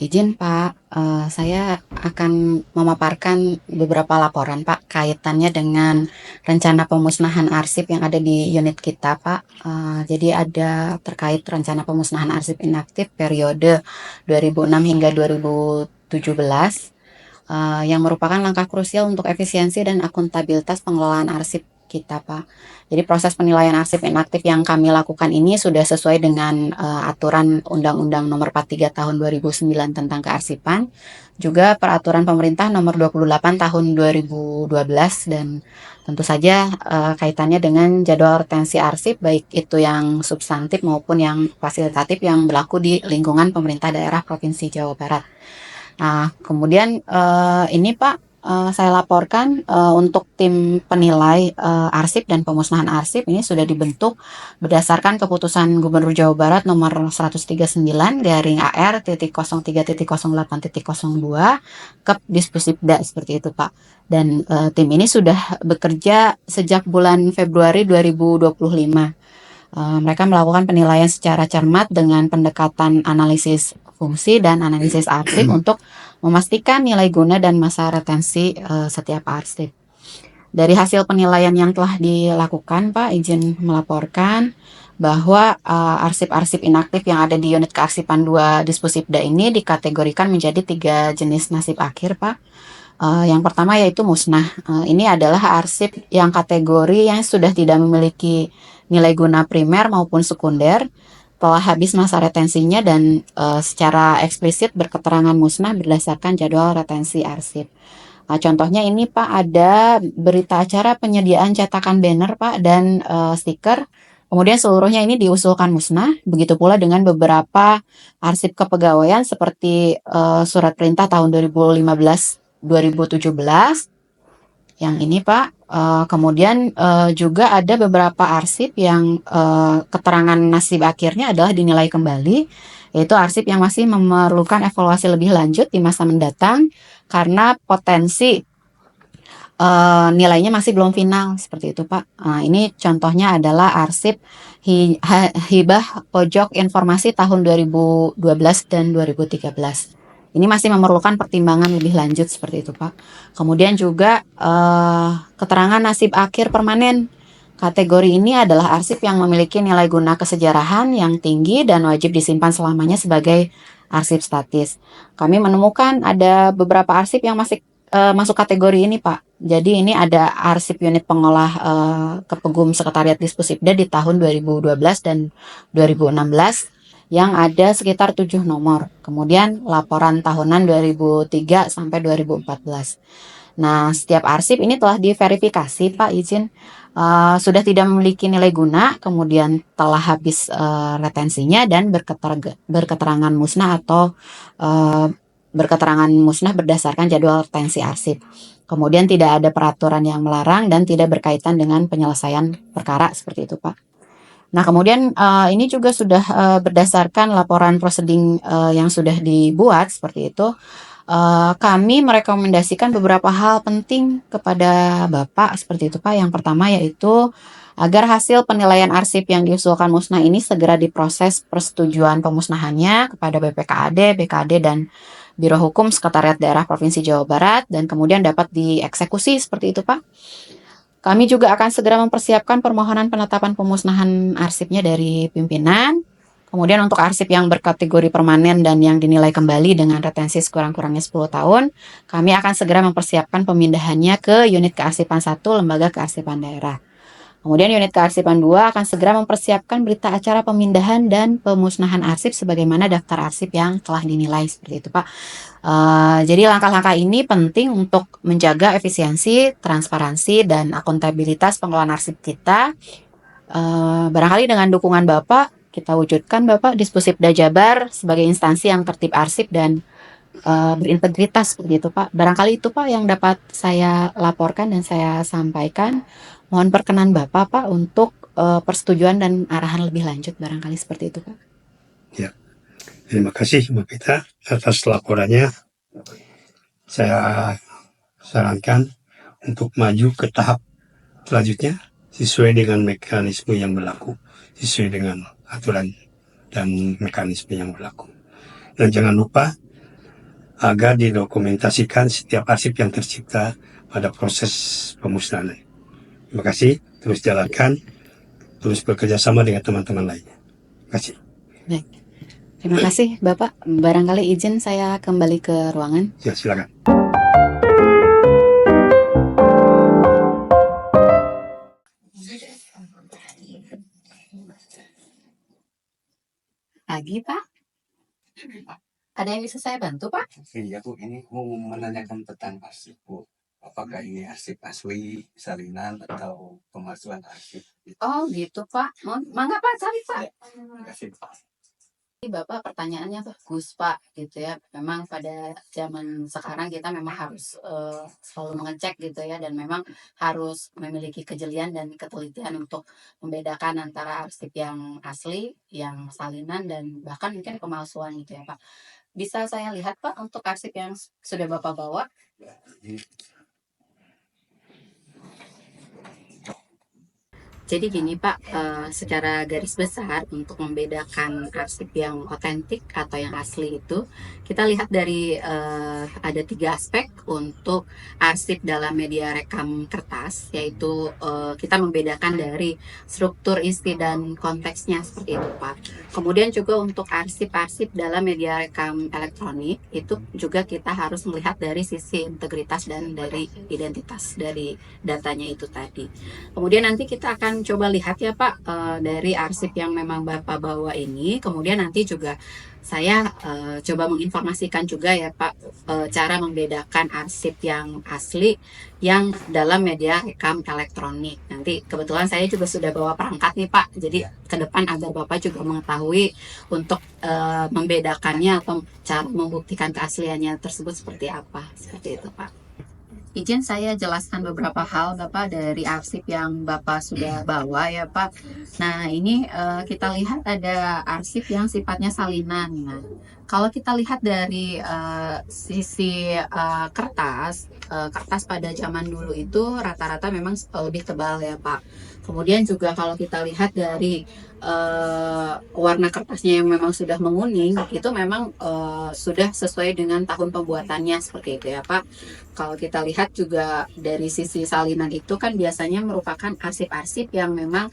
Izin Pak, saya akan memaparkan beberapa laporan Pak, kaitannya dengan rencana pemusnahan arsip yang ada di unit kita Pak. Jadi ada terkait rencana pemusnahan arsip inaktif periode 2006 hingga 2017, yang merupakan langkah krusial untuk efisiensi dan akuntabilitas pengelolaan arsip kita, Pak. Jadi proses penilaian arsip inaktif yang kami lakukan ini sudah sesuai dengan aturan Undang-Undang Nomor 43 Tahun 2009 tentang kearsipan, juga Peraturan Pemerintah Nomor 28 Tahun 2012, dan tentu saja kaitannya dengan jadwal retensi arsip baik itu yang substantif maupun yang fasilitatif yang berlaku di lingkungan pemerintah daerah Provinsi Jawa Barat. Nah, kemudian ini Pak, saya laporkan untuk tim penilai arsip dan pemusnahan arsip ini sudah dibentuk berdasarkan keputusan Gubernur Jawa Barat nomor 139 garing AR titik 03.08.02 Kep Dispusibda seperti itu Pak. Dan tim ini sudah bekerja sejak bulan Februari 2025. Mereka melakukan penilaian secara cermat dengan pendekatan analisis fungsi dan analisis arsip untuk memastikan nilai guna dan masa retensi setiap arsip. Dari hasil penilaian yang telah dilakukan, Pak, izin melaporkan bahwa arsip-arsip inaktif yang ada di unit kearsipan 2 Dispusibda ini dikategorikan menjadi 3 jenis nasib akhir, Pak. Yang pertama yaitu musnah. Ini adalah arsip yang kategori yang sudah tidak memiliki nilai guna primer maupun sekunder, telah habis masa retensinya dan secara eksplisit berketerangan musnah berdasarkan jadwal retensi arsip. Contohnya ini Pak, ada berita acara penyediaan cetakan banner Pak dan stiker. Kemudian seluruhnya ini diusulkan musnah. Begitu pula dengan beberapa arsip kepegawaian seperti surat perintah tahun 2015 2017 yang ini Pak. Kemudian juga ada beberapa arsip yang keterangan nasib akhirnya adalah dinilai kembali, yaitu arsip yang masih memerlukan evaluasi lebih lanjut di masa mendatang karena potensi nilainya masih belum final seperti itu Pak. Ini contohnya adalah arsip hibah pojok informasi tahun 2012 dan 2013. Ini masih memerlukan pertimbangan lebih lanjut seperti itu Pak. Kemudian juga keterangan nasib akhir permanen. Kategori ini adalah arsip yang memiliki nilai guna kesejarahan yang tinggi dan wajib disimpan selamanya sebagai arsip statis. Kami menemukan ada beberapa arsip yang masih masuk kategori ini Pak. Jadi ini ada arsip unit pengolah Kepegum Sekretariat Dispusibda di tahun 2012 dan 2016 yang ada sekitar 7 nomor. Kemudian laporan tahunan 2003 sampai 2014. Nah, setiap arsip ini telah diverifikasi Pak, izin sudah tidak memiliki nilai guna, kemudian telah habis retensinya dan berketerangan musnah atau berketerangan musnah berdasarkan jadwal retensi arsip. Kemudian tidak ada peraturan yang melarang dan tidak berkaitan dengan penyelesaian perkara seperti itu Pak. Nah, kemudian ini juga sudah berdasarkan laporan proseding yang sudah dibuat seperti itu. Kami merekomendasikan beberapa hal penting kepada Bapak seperti itu Pak. Yang pertama yaitu agar hasil penilaian arsip yang diusulkan musnah ini segera diproses persetujuan pemusnahannya kepada BPKAD, BKD, dan Biro Hukum Sekretariat Daerah Provinsi Jawa Barat dan kemudian dapat dieksekusi seperti itu Pak. Kami juga akan segera mempersiapkan permohonan penetapan pemusnahan arsipnya dari pimpinan. Kemudian untuk arsip yang berkategori permanen dan yang dinilai kembali dengan retensi sekurang-kurangnya 10 tahun, kami akan segera mempersiapkan pemindahannya ke unit kearsipan 1 Lembaga Kearsipan Daerah. Kemudian unit kearsipan 2 akan segera mempersiapkan berita acara pemindahan dan pemusnahan arsip sebagaimana daftar arsip yang telah dinilai seperti itu Pak. Jadi langkah-langkah ini penting untuk menjaga efisiensi, transparansi, dan akuntabilitas pengelolaan arsip kita. Barangkali dengan dukungan Bapak, kita wujudkan Bapak Dispusibda Jabar sebagai instansi yang tertib arsip dan berintegritas begitu Pak. Barangkali itu Pak yang dapat saya laporkan dan saya sampaikan. Mohon perkenan Bapak Pak untuk persetujuan dan arahan lebih lanjut barangkali seperti itu Pak. Ya, terima kasih Mbak Pita atas laporannya. Saya sarankan untuk maju ke tahap selanjutnya sesuai dengan mekanisme yang berlaku, sesuai dengan aturan dan mekanisme yang berlaku. Dan jangan lupa agar didokumentasikan setiap arsip yang tercipta pada proses pemusnahan. Terima kasih, terus jalankan, terus bekerja sama dengan teman-teman lainnya. Terima kasih. Baik. Terima kasih Bapak. Barangkali izin saya kembali ke ruangan. Ya, silakan. Pagi Pak. Ada yang bisa saya bantu Pak? Iya Bu, ini mau menanyakan tentang arsip Bu. Apakah ini arsip asli, salinan, atau pemalsuan arsip? Oh gitu Pak. Mangga Pak, cari Pak. Terima kasih Pak. Bapak pertanyaannya bagus Pak gitu ya. Memang pada zaman sekarang kita memang harus selalu mengecek gitu ya, dan memang harus memiliki kejelian dan ketelitian untuk membedakan antara arsip yang asli, yang salinan, dan bahkan mungkin pemalsuan gitu ya Pak. Bisa saya lihat Pak untuk arsip yang sudah Bapak bawa? Jadi gini Pak, secara garis besar untuk membedakan arsip yang otentik atau yang asli itu, kita lihat dari ada 3 aspek untuk arsip dalam media rekam kertas, yaitu kita membedakan dari struktur, isi, dan konteksnya seperti itu Pak. Kemudian juga untuk arsip-arsip dalam media rekam elektronik, itu juga kita harus melihat dari sisi integritas dan dari identitas dari datanya itu tadi. Kemudian nanti kita akan coba lihat ya Pak, dari arsip yang memang Bapak bawa ini. Kemudian nanti juga saya coba menginformasikan juga ya Pak, cara membedakan arsip yang asli yang dalam media rekam elektronik. Nanti kebetulan saya juga sudah bawa perangkat nih Pak. Jadi ke depan agar Bapak juga mengetahui untuk membedakannya atau cara membuktikan keasliannya tersebut seperti apa. Seperti itu Pak. Izin saya jelaskan beberapa hal Bapak dari arsip yang Bapak sudah bawa ya Pak. Nah ini kita lihat ada arsip yang sifatnya salinan. Nah kalau kita lihat dari sisi kertas pada zaman dulu itu rata-rata memang lebih tebal ya Pak. Kemudian juga kalau kita lihat dari warna kertasnya yang memang sudah menguning, itu memang sudah sesuai dengan tahun pembuatannya seperti itu ya Pak. Kalau kita lihat juga dari sisi salinan itu kan biasanya merupakan arsip-arsip yang memang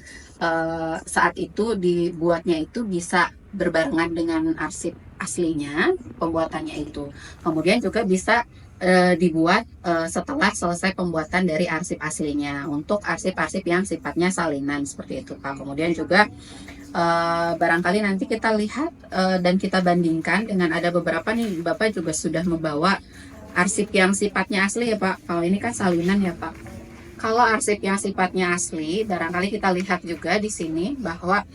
saat itu dibuatnya itu bisa berbarengan dengan arsip aslinya pembuatannya itu. Kemudian juga bisa dibuat setelah selesai pembuatan dari arsip aslinya untuk arsip-arsip yang sifatnya salinan seperti itu Pak. Kemudian juga barangkali nanti kita lihat dan kita bandingkan dengan ada beberapa nih, Bapak juga sudah membawa arsip yang sifatnya asli ya Pak. Kalau ini kan salinan ya Pak. Kalau arsip yang sifatnya asli, barangkali kita lihat juga di sini bahwa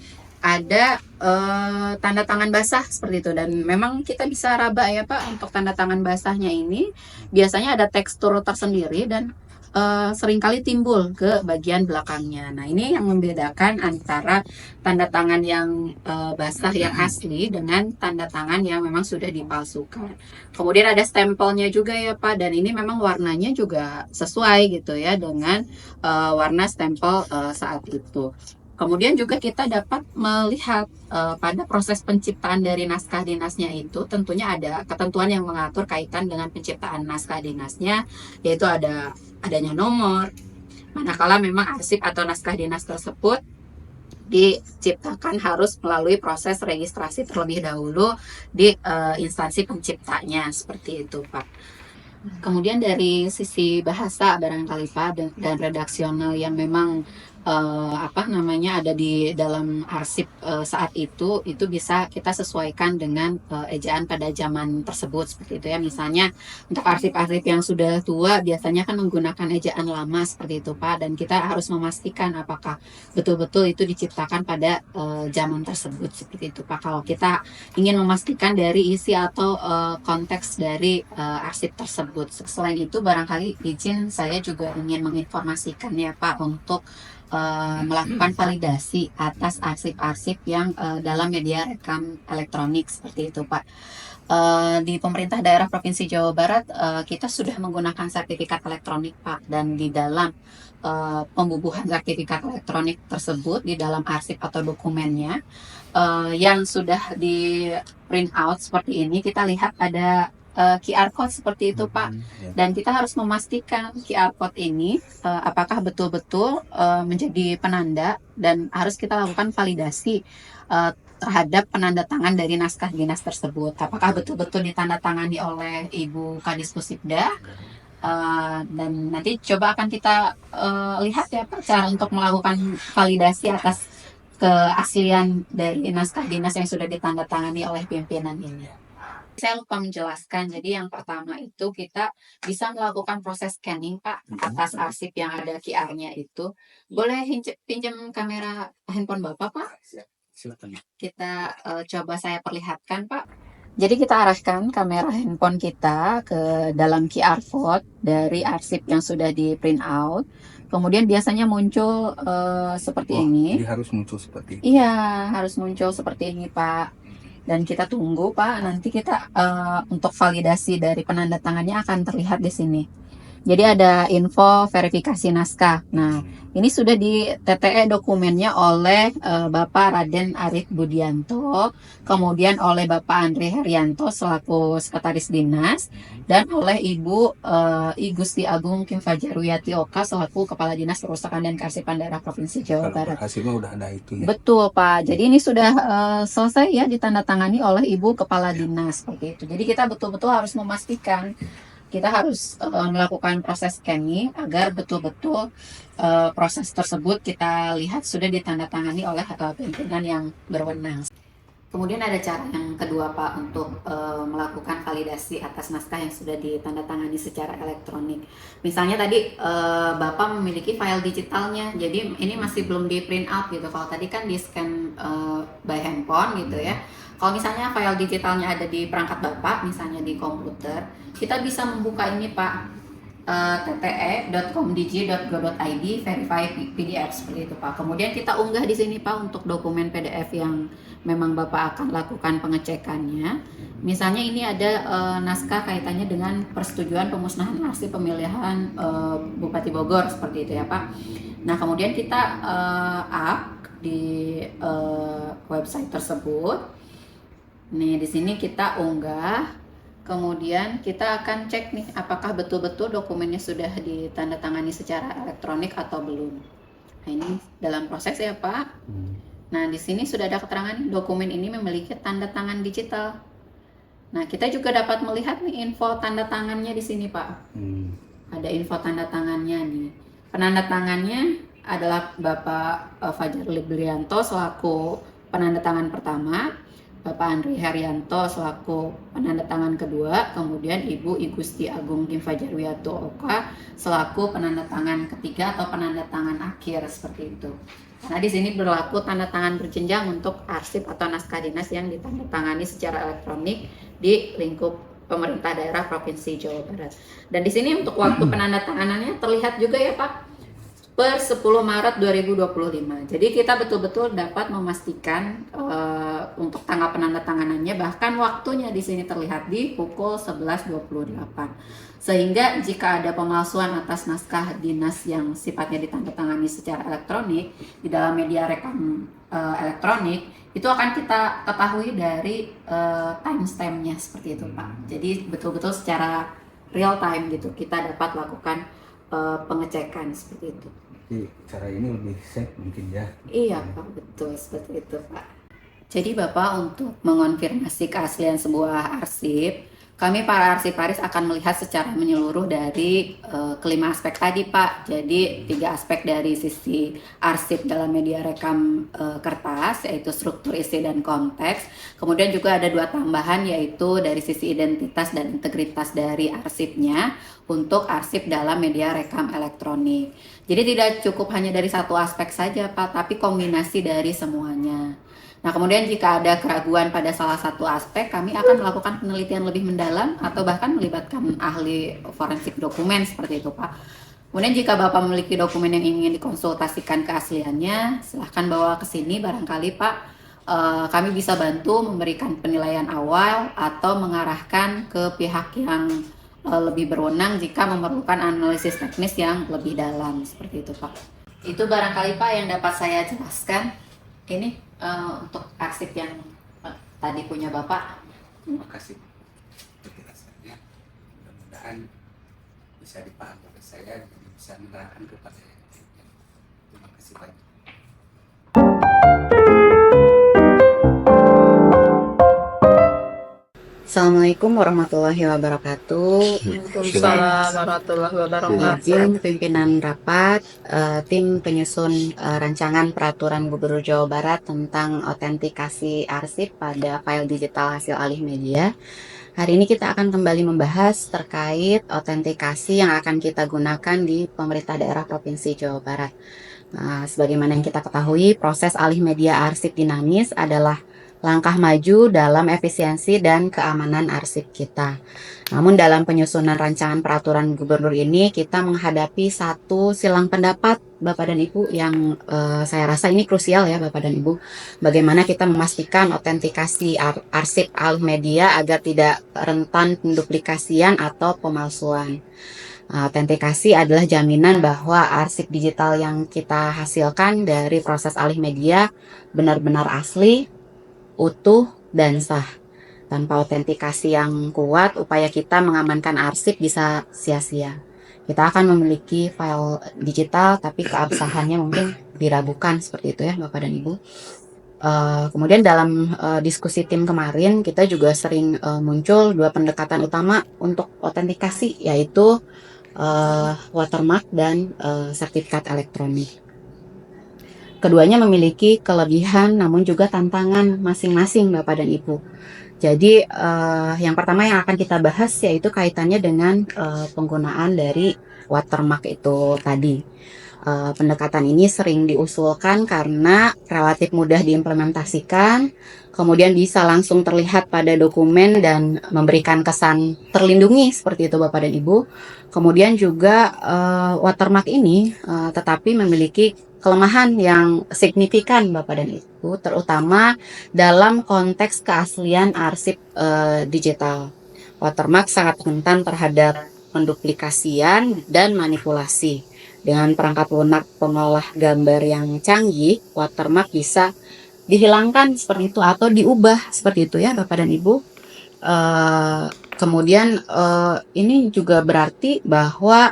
ada tanda tangan basah seperti itu, dan memang kita bisa raba ya Pak untuk tanda tangan basahnya ini biasanya ada tekstur tersendiri dan seringkali timbul ke bagian belakangnya. Nah ini yang membedakan antara tanda tangan yang basah yang asli dengan tanda tangan yang memang sudah dipalsukan. Kemudian ada stempelnya juga ya Pak, dan ini memang warnanya juga sesuai gitu ya dengan warna stempel saat itu. Kemudian juga kita dapat melihat pada proses penciptaan dari naskah dinasnya itu tentunya ada ketentuan yang mengatur kaitan dengan penciptaan naskah dinasnya, yaitu adanya nomor, manakala memang arsip atau naskah dinas tersebut diciptakan harus melalui proses registrasi terlebih dahulu di instansi penciptanya seperti itu Pak. Kemudian dari sisi bahasa barangkali Pak dan redaksional yang memang ada di dalam arsip saat itu bisa kita sesuaikan dengan ejaan pada zaman tersebut seperti itu ya. Misalnya untuk arsip-arsip yang sudah tua biasanya kan menggunakan ejaan lama seperti itu Pak, dan kita harus memastikan apakah betul-betul itu diciptakan pada zaman tersebut seperti itu Pak. Kalau kita ingin memastikan dari isi atau konteks dari arsip tersebut. Selain itu barangkali izin saya juga ingin menginformasikan ya Pak untuk melakukan validasi atas arsip-arsip yang dalam media rekam elektronik seperti itu Pak. Di pemerintah daerah Provinsi Jawa Barat kita sudah menggunakan sertifikat elektronik Pak, dan di dalam pembubuhan sertifikat elektronik tersebut di dalam arsip atau dokumennya yang sudah di print out seperti ini, kita lihat ada QR code seperti itu Pak. Ya. Dan kita harus memastikan QR code ini apakah betul-betul menjadi penanda, dan harus kita lakukan validasi terhadap penanda tangan dari naskah dinas tersebut. Apakah betul-betul ditandatangani oleh Ibu Kadispusipda. Dan nanti coba akan kita lihat ya Pak cara untuk melakukan validasi atas keaslian dari naskah dinas yang sudah ditandatangani oleh pimpinan ini. Saya lupa menjelaskan, jadi yang pertama itu kita bisa melakukan proses scanning Pak atas arsip yang ada QR-nya itu. Boleh pinjam kamera handphone Bapak Pak? Silakan. Kita coba saya perlihatkan Pak. Jadi kita arahkan kamera handphone kita ke dalam QR code dari arsip yang sudah di print out. Kemudian biasanya muncul seperti ini. Jadi harus muncul seperti itu. Iya, harus muncul seperti ini Pak. Dan kita tunggu Pak, nanti kita untuk validasi dari penanda tangannya akan terlihat di sini. Jadi ada info verifikasi naskah. Nah, ini sudah di TTE dokumennya oleh Bapak Raden Arif Budianto, kemudian oleh Bapak Andri Haryanto selaku Sekretaris Dinas, dan oleh Ibu I Gusti Agung Kim Fajarwiyati Oka selaku Kepala Dinas Perpustakaan dan Kearsipan Daerah Provinsi Jawa Kalau Barat. hasilnya udah ada itu ya. Betul Pak, jadi ini sudah selesai ya ditandatangani oleh Ibu Kepala Dinas seperti itu. Jadi kita betul-betul harus memastikan, kita harus melakukan proses scanning agar betul-betul proses tersebut kita lihat sudah ditandatangani oleh pimpinan yang berwenang. Kemudian ada cara yang kedua Pak untuk melakukan validasi atas naskah yang sudah ditandatangani secara elektronik. Misalnya tadi Bapak memiliki file digitalnya, jadi ini masih belum di print out gitu. Kalau tadi kan di scan by handphone gitu ya. Kalau misalnya file digitalnya ada di perangkat Bapak, misalnya di komputer, kita bisa membuka ini Pak, tte.komdigi.go.id verify PDF seperti itu Pak. Kemudian kita unggah di sini Pak untuk dokumen PDF yang memang Bapak akan lakukan pengecekannya. Misalnya ini ada naskah kaitannya dengan persetujuan pemusnahan arsip pemilihan Bupati Bogor seperti itu ya Pak. Nah kemudian kita up di website tersebut. Nih di sini kita unggah, kemudian kita akan cek nih apakah betul-betul dokumennya sudah ditandatangani secara elektronik atau belum. Nah ini dalam proses ya Pak. Nah di sini sudah ada keterangan dokumen ini memiliki tanda tangan digital. Nah kita juga dapat melihat nih info tanda tangannya di sini Pak. Ada info tanda tangannya nih. Penanda tangannya adalah Bapak Fajar Librianto selaku penanda tangan pertama, Bapak Andri Haryanto selaku penanda tangan kedua, kemudian Ibu I Gusti Agung Kim Fajarwiyati Oka selaku penanda tangan ketiga atau penanda tangan akhir seperti itu. Nah di sini berlaku tanda tangan berjenjang untuk arsip atau naskah dinas yang ditandatangani secara elektronik di lingkup pemerintah daerah Provinsi Jawa Barat. Dan di sini untuk waktu penandatanganannya terlihat juga ya Pak, per 10 Maret 2025. Jadi kita betul-betul dapat memastikan untuk tanggal penandatanganannya, bahkan waktunya di sini terlihat di pukul 11.28. Sehingga jika ada pemalsuan atas naskah dinas yang sifatnya ditandatangani secara elektronik di dalam media rekam elektronik, itu akan kita ketahui dari timestamp-nya seperti itu Pak. Jadi betul-betul secara real time gitu kita dapat lakukan pengecekan seperti itu. Jadi cara ini lebih safe mungkin ya. Iya Pak, betul seperti itu Pak. Jadi Bapak untuk mengonfirmasi keaslian sebuah arsip, kami para arsiparis akan melihat secara menyeluruh dari kelima aspek tadi Pak. Jadi 3 aspek dari sisi arsip dalam media rekam kertas, yaitu struktur, isi, dan konteks. Kemudian juga ada 2 tambahan, yaitu dari sisi identitas dan integritas dari arsipnya untuk arsip dalam media rekam elektronik. Jadi tidak cukup hanya dari satu aspek saja Pak, tapi kombinasi dari semuanya. Nah kemudian jika ada keraguan pada salah satu aspek, kami akan melakukan penelitian lebih mendalam atau bahkan melibatkan ahli forensik dokumen seperti itu Pak. Kemudian jika Bapak memiliki dokumen yang ingin dikonsultasikan keasliannya, silahkan bawa ke sini barangkali Pak. Kami bisa bantu memberikan penilaian awal atau mengarahkan ke pihak yang lebih berwenang jika memerlukan analisis teknis yang lebih dalam seperti itu Pak. Itu barangkali Pak yang dapat saya jelaskan. Ini untuk arsip yang tadi punya Bapak. Terima kasih penjelasannya. disampaikan bisa dipahami oleh saya dan bisa menerangkan kepada yang lainnya. Terima kasih banyak. Assalamualaikum warahmatullahi wabarakatuh. Waalaikumsalam warahmatullahi wabarakatuh. Izin pimpinan rapat, tim penyusun rancangan peraturan Gubernur Jawa Barat tentang autentikasi arsip pada file digital hasil alih media. Hari ini kita akan kembali membahas terkait autentikasi yang akan kita gunakan di pemerintah daerah Provinsi Jawa Barat. Nah, sebagaimana yang kita ketahui, proses alih media arsip dinamis adalah langkah maju dalam efisiensi dan keamanan arsip kita. Namun dalam penyusunan rancangan peraturan gubernur ini kita menghadapi satu silang pendapat Bapak dan Ibu yang saya rasa ini krusial ya Bapak dan Ibu. Bagaimana kita memastikan autentikasi arsip alih media agar tidak rentan penduplikasian atau pemalsuan. Autentikasi adalah jaminan bahwa arsip digital yang kita hasilkan dari proses alih media benar-benar asli, utuh, dan sah. Tanpa autentikasi yang kuat, upaya kita mengamankan arsip bisa sia-sia. Kita akan memiliki file digital, tapi keabsahannya mungkin diragukan seperti itu ya Bapak dan Ibu. Kemudian dalam diskusi tim kemarin, kita juga sering muncul dua pendekatan utama untuk autentikasi, yaitu watermark dan sertifikat elektronik. Keduanya memiliki kelebihan namun juga tantangan masing-masing Bapak dan Ibu. Jadi yang pertama yang akan kita bahas yaitu kaitannya dengan penggunaan dari watermark itu tadi. Pendekatan ini sering diusulkan karena relatif mudah diimplementasikan, kemudian bisa langsung terlihat pada dokumen dan memberikan kesan terlindungi seperti itu Bapak dan Ibu. Kemudian juga watermark ini tetapi memiliki kelemahan yang signifikan Bapak dan Ibu, terutama dalam konteks keaslian arsip digital. Watermark sangat rentan terhadap penduplikasian dan manipulasi. Dengan perangkat lunak pengolah gambar yang canggih, watermark bisa dihilangkan seperti itu atau diubah seperti itu ya Bapak dan Ibu. Kemudian ini juga berarti bahwa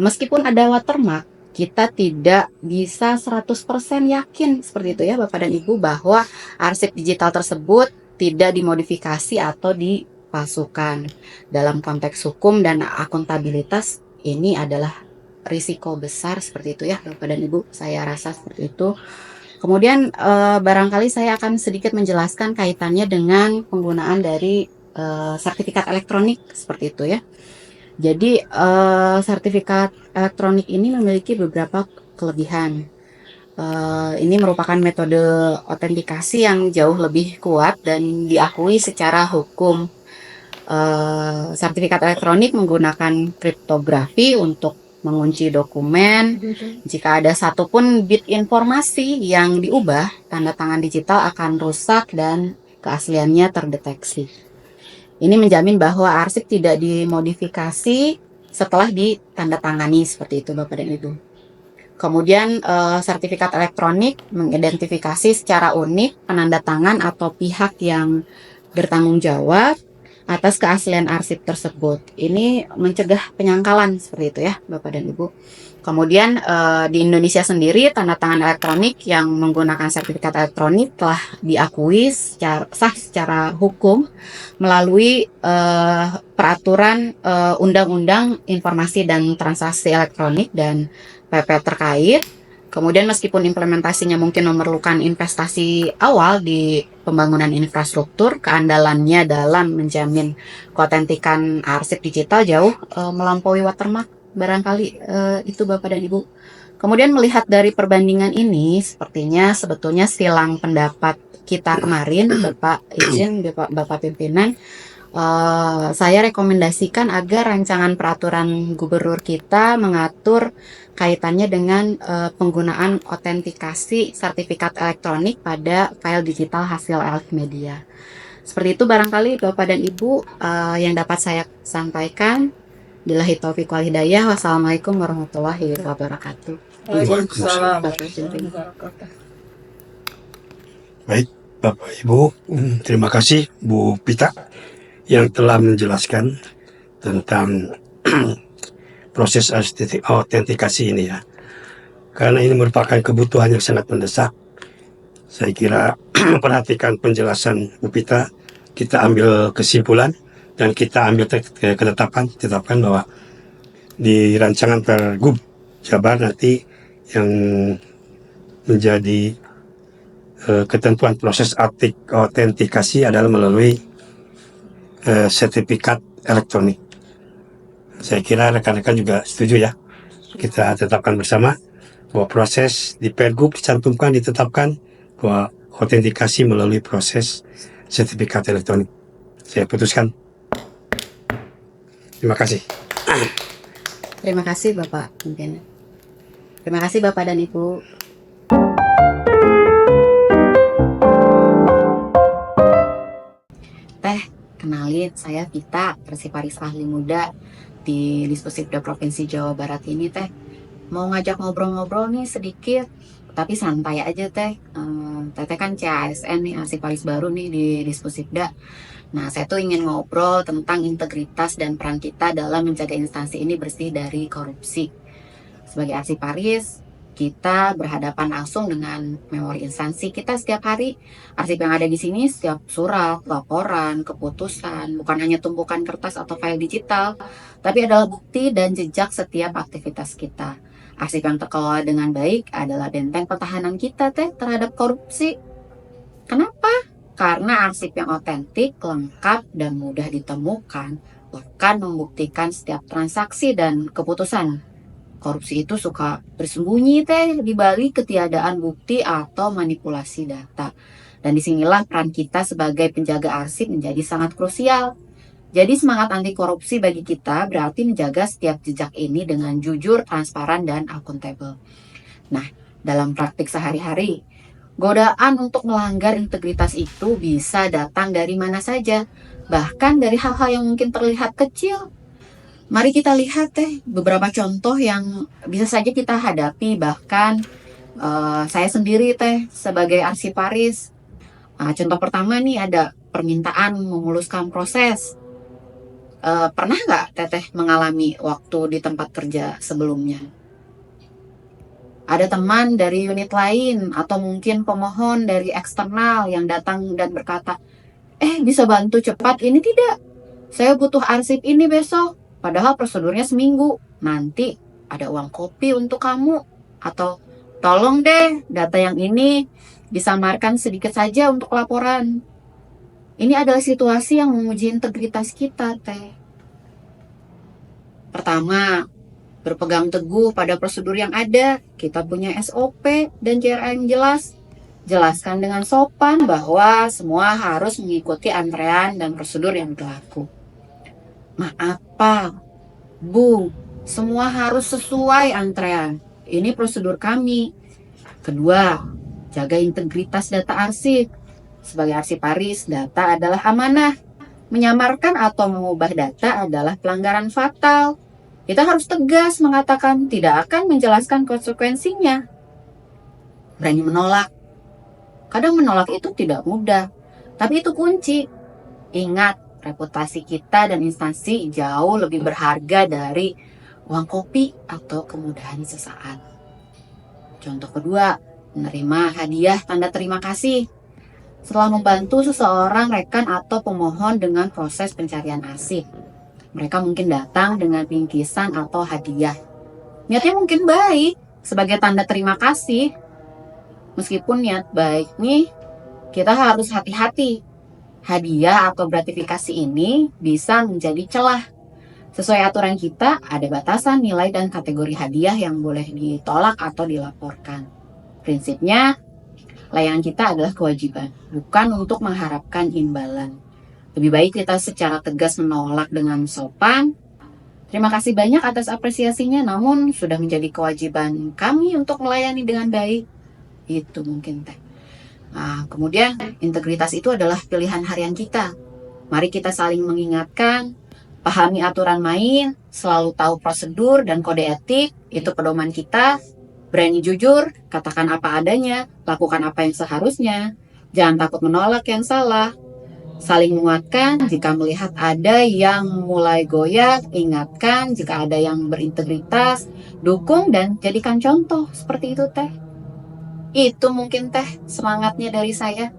meskipun ada watermark, kita tidak bisa 100% yakin seperti itu ya Bapak dan Ibu bahwa arsip digital tersebut tidak dimodifikasi atau dipalsukan. Dalam konteks hukum dan akuntabilitas ini adalah risiko besar seperti itu ya Bapak dan Ibu, saya rasa seperti itu. Kemudian barangkali saya akan sedikit menjelaskan kaitannya dengan penggunaan dari sertifikat elektronik seperti itu ya. Jadi sertifikat elektronik ini memiliki beberapa kelebihan. Ini merupakan metode autentikasi yang jauh lebih kuat dan diakui secara hukum. Sertifikat elektronik menggunakan kriptografi untuk mengunci dokumen. Jika ada satupun bit informasi yang diubah, tanda tangan digital akan rusak dan keasliannya terdeteksi. Ini menjamin bahwa arsip tidak dimodifikasi setelah ditandatangani seperti itu Bapak dan Ibu. Kemudian sertifikat elektronik mengidentifikasi secara unik penanda tangan atau pihak yang bertanggung jawab atas keaslian arsip tersebut. Ini mencegah penyangkalan seperti itu ya Bapak dan Ibu. Kemudian di Indonesia sendiri tanda tangan elektronik yang menggunakan sertifikat elektronik telah diakui sah secara hukum melalui peraturan Undang-Undang Informasi dan Transaksi Elektronik dan PP terkait. Kemudian meskipun implementasinya mungkin memerlukan investasi awal di pembangunan infrastruktur, keandalannya dalam menjamin keautentikan arsip digital jauh melampaui watermark. Barangkali itu Bapak dan Ibu. Kemudian melihat dari perbandingan ini, sepertinya sebetulnya silang pendapat kita kemarin, Bapak izin, Bapak pimpinan, saya rekomendasikan agar rancangan peraturan gubernur kita mengatur kaitannya dengan penggunaan autentikasi sertifikat elektronik pada file digital hasil alih media. Seperti itu barangkali Bapak dan Ibu yang dapat saya sampaikan. Billahi taufiq wal hidayah. Wassalamualaikum warahmatullahi wabarakatuh. Waalaikumsalam Bapak pimpinan. Baik, Bapak Ibu, terima kasih Bu Pita yang telah menjelaskan tentang proses autentikasi ini ya. Karena ini merupakan kebutuhan yang sangat mendesak. Saya kira perhatikan penjelasan Bu Pita, kita ambil kesimpulan dan kita ambil tetapkan bahwa di rancangan Pergub Jabar nanti yang menjadi ketentuan proses autentikasi adalah melalui sertifikat elektronik. Saya kira rekan-rekan juga setuju ya. Kita tetapkan bersama bahwa proses di Pergub ditetapkan bahwa autentikasi melalui proses sertifikat elektronik. Saya putuskan. Terima kasih. Terima kasih Bapak Pimpinan. Terima kasih Bapak dan Ibu. Kenalin, saya Vita, Arsiparis Ahli Muda di Disposibda Provinsi Jawa Barat ini Teh. Mau ngajak ngobrol-ngobrol nih sedikit, tapi santai aja Teh. Teteh kan CASN nih, Arsiparis baru nih di Disposibda. Nah, saya tuh ingin ngobrol tentang integritas dan peran kita dalam menjaga instansi ini bersih dari korupsi. Sebagai Arsiparis, kita berhadapan langsung dengan memori instansi kita setiap hari. Arsip yang ada di sini setiap surat, laporan, keputusan, bukan hanya tumpukan kertas atau file digital, tapi adalah bukti dan jejak setiap aktivitas kita. Arsip yang terkelola dengan baik adalah benteng pertahanan kita Teh terhadap korupsi. Kenapa? Karena arsip yang otentik, lengkap, dan mudah ditemukan akan membuktikan setiap transaksi dan keputusan. Korupsi itu suka bersembunyi Teh di balik ketiadaan bukti atau manipulasi data. Dan disinilah peran kita sebagai penjaga arsip menjadi sangat krusial. Jadi semangat anti korupsi bagi kita berarti menjaga setiap jejak ini dengan jujur, transparan, dan akuntabel. Nah, dalam praktik sehari-hari, godaan untuk melanggar integritas itu bisa datang dari mana saja, bahkan dari hal-hal yang mungkin terlihat kecil. Mari kita lihat Teh beberapa contoh yang bisa saja kita hadapi, bahkan saya sendiri Teh sebagai arsiparis. Contoh pertama nih ada permintaan memuluskan proses. Pernah nggak Teteh mengalami waktu di tempat kerja sebelumnya? Ada teman dari unit lain atau mungkin pemohon dari eksternal yang datang dan berkata, bisa bantu cepat ini tidak? Saya butuh arsip ini besok. Padahal prosedurnya seminggu. Nanti ada uang kopi untuk kamu. Atau tolong deh data yang ini disamarkan sedikit saja untuk laporan. Ini adalah situasi yang menguji integritas kita Teh. Pertama, berpegang teguh pada prosedur yang ada. Kita punya SOP dan CRA yang jelas. Jelaskan dengan sopan bahwa semua harus mengikuti antrean dan prosedur yang berlaku. Maaf Pak, Bu, semua harus sesuai antrean. Ini prosedur kami. Kedua, jaga integritas data arsip. Sebagai arsiparis, data adalah amanah. Menyamarkan atau mengubah data adalah pelanggaran fatal. Kita harus tegas mengatakan tidak akan menjelaskan konsekuensinya. Berani menolak. Kadang menolak itu tidak mudah, tapi itu kunci. Ingat, reputasi kita dan instansi jauh lebih berharga dari uang kopi atau kemudahan sesaat. Contoh kedua, menerima hadiah tanda terima kasih. Setelah membantu seseorang rekan atau pemohon dengan proses pencarian arsip, mereka mungkin datang dengan bingkisan atau hadiah. Niatnya mungkin baik, sebagai tanda terima kasih. Meskipun niat baik nih, kita harus hati-hati. Hadiah atau gratifikasi ini bisa menjadi celah. Sesuai aturan kita, ada batasan nilai dan kategori hadiah yang boleh ditolak atau dilaporkan. Prinsipnya, layanan kita adalah kewajiban, bukan untuk mengharapkan imbalan. Lebih baik kita secara tegas menolak dengan sopan. Terima kasih banyak atas apresiasinya, namun sudah menjadi kewajiban kami untuk melayani dengan baik. Itu mungkin Teh. Nah, kemudian integritas itu adalah pilihan harian kita. Mari kita saling mengingatkan, pahami aturan main, selalu tahu prosedur dan kode etik, itu pedoman kita. Berani jujur, katakan apa adanya, lakukan apa yang seharusnya. Jangan takut menolak yang salah. Saling menguatkan, jika melihat ada yang mulai goyah, ingatkan, jika ada yang berintegritas, dukung dan jadikan contoh. Seperti itu Teh. Itu mungkin Teh semangatnya dari saya.